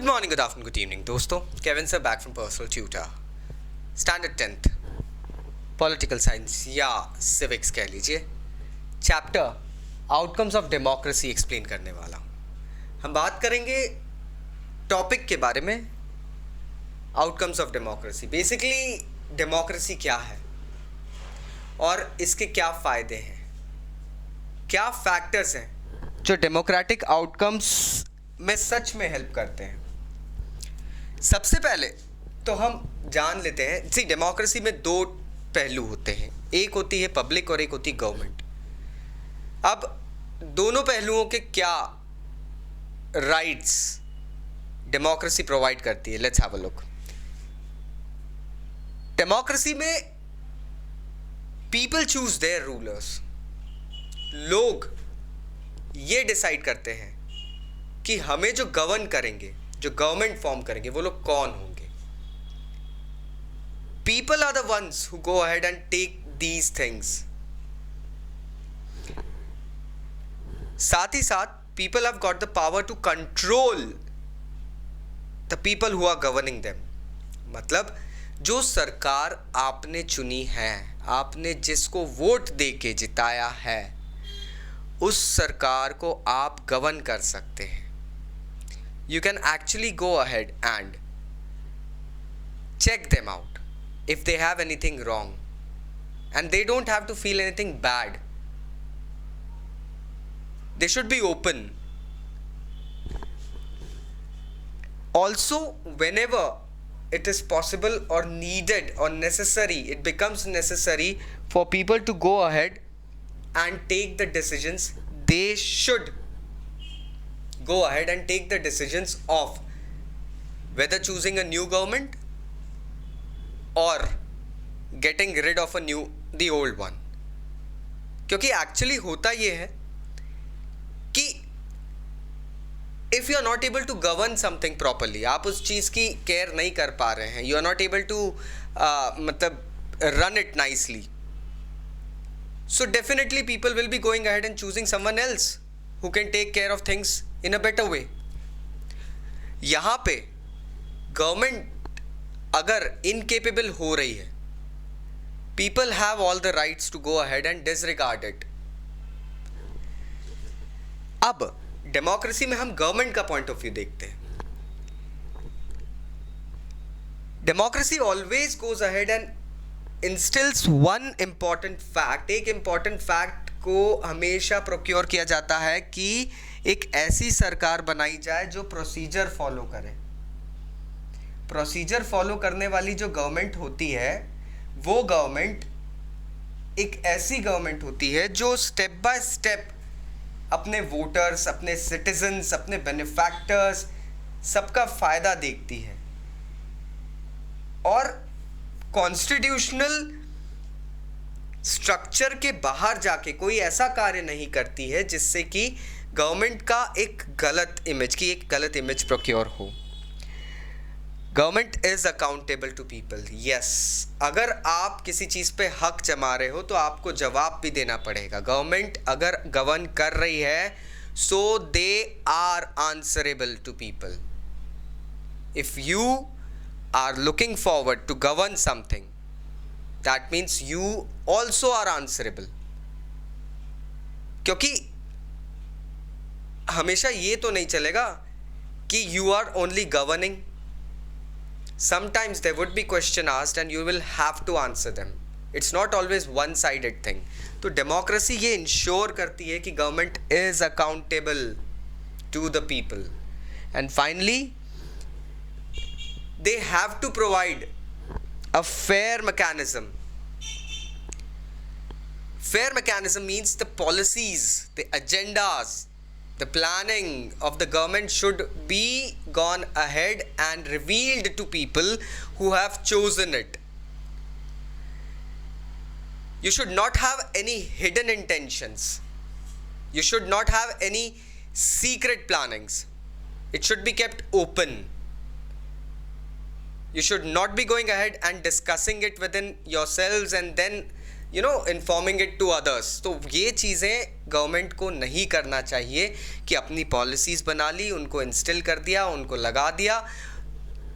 Morning, good afternoon, good evening दोस्तों। Kevin sir back from personal tutor, standard 10th political science या civics कह लीजिए। Chapter outcomes of democracy explain करने वाला हूँ। हम बात करेंगे टॉपिक के बारे में, outcomes of democracy. Basically democracy क्या है और इसके क्या फ़ायदे हैं, क्या फैक्टर्स हैं जो डेमोक्रेटिक आउटकम्स में सच में हेल्प करते हैं। सबसे पहले तो हम जान लेते हैं, डेमोक्रेसी में दो पहलू होते हैं, एक होती है पब्लिक और एक होती है गवर्नमेंट। अब दोनों पहलुओं के क्या राइट्स डेमोक्रेसी प्रोवाइड करती है, let's have a look. Democracy में पीपल चूज देयर रूलर्स। लोग ये डिसाइड करते हैं कि हमें जो गवर्न करेंगे, जो गवर्नमेंट फॉर्म करेंगे, वो लोग कौन होंगे। People are the ones who go ahead and take these things. साथ ही साथ people have got the power to control the people who are governing them. मतलब जो सरकार आपने चुनी है, आपने जिसको वोट दे के जिताया है, उस सरकार को आप गवर्न कर सकते हैं। You can actually go ahead and check them out if they have anything wrong, and they don't have to feel anything bad. They should be open. Also, whenever it is possible or needed or necessary, it becomes necessary for people to go ahead and take the decisions. They should go ahead and take the decisions of whether choosing a new government or getting rid of the old one. क्योंकि actually होता ये है कि if you are not able to govern something properly, आप उस चीज़ की care नहीं कर पा रहे हैं, you are not able to मतलब run it nicely, so definitely people will be going ahead and choosing someone else who can take care of things in a better way. यहाँ पे गवर्नमेंट अगर incapable हो रही है, people have all the rights to go ahead and disregard it. अब democracy में हम government का पॉइंट ऑफ व्यू देखते हैं। Democracy always goes ahead and instils one important fact. एक इंपॉर्टेंट फैक्ट को हमेशा प्रोक्योर किया जाता है कि एक ऐसी सरकार बनाई जाए जो प्रोसीजर फॉलो करे। प्रोसीजर फॉलो करने वाली जो गवर्नमेंट होती है, वो गवर्नमेंट एक ऐसी गवर्नमेंट होती है जो स्टेप बाय स्टेप अपने वोटर्स, अपने सिटीजन्स, अपने बेनिफैक्टर्स, सबका फायदा देखती है और कॉन्स्टिट्यूशनल स्ट्रक्चर के बाहर जाके कोई ऐसा कार्य नहीं करती है जिससे कि गवर्नमेंट का एक गलत इमेज प्रोक्योर हो। Government is accountable to people. Yes, अगर आप किसी चीज़ पे हक जमा रहे हो तो आपको जवाब भी देना पड़ेगा। गवर्नमेंट अगर गवर्न कर रही है, so they are answerable to people. If you are looking forward to govern something, that means you also are answerable. क्योंकि हमेशा ये तो नहीं चलेगा कि you are only governing. Sometimes there would be question asked and you will have to answer them. It's not always one sided thing. तो democracy ये ensure करती है कि government is accountable to the people. And finally they have to provide a fair mechanism. Fair mechanism means the policies, the agendas, the planning of the government should be gone ahead and revealed to people who have chosen it. You should not have any hidden intentions. You should not have any secret plannings. It should be kept open. You should not be going ahead and discussing it within yourselves and then informing it to others. तो ये चीज़ें government को नहीं करना चाहिए कि अपनी policies बना ली, उनको इंस्टिल कर दिया, उनको लगा दिया.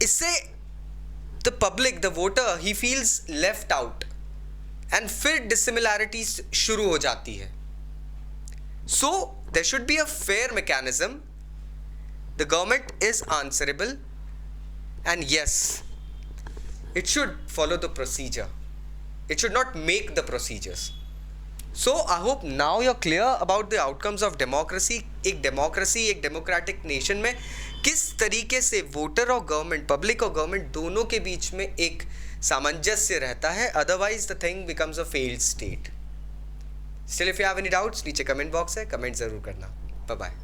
इससे the public, the voter, he feels left out and फिर डिसिमिलैरिटीज शुरू हो जाती है. So there should be a fair mechanism. The government is answerable and yes, it should follow the procedure. It should not make the procedures. So I hope now you're clear about the outcomes of democracy. एक democracy, एक democratic nation में किस तरीके से voter और government, public और government दोनों के बीच में एक सामंजस्य रहता है. Otherwise the thing becomes a failed state. Still if you have any doubts, नीचे कमेंट बॉक्स है, कमेंट ज़रूर करना. Bye bye.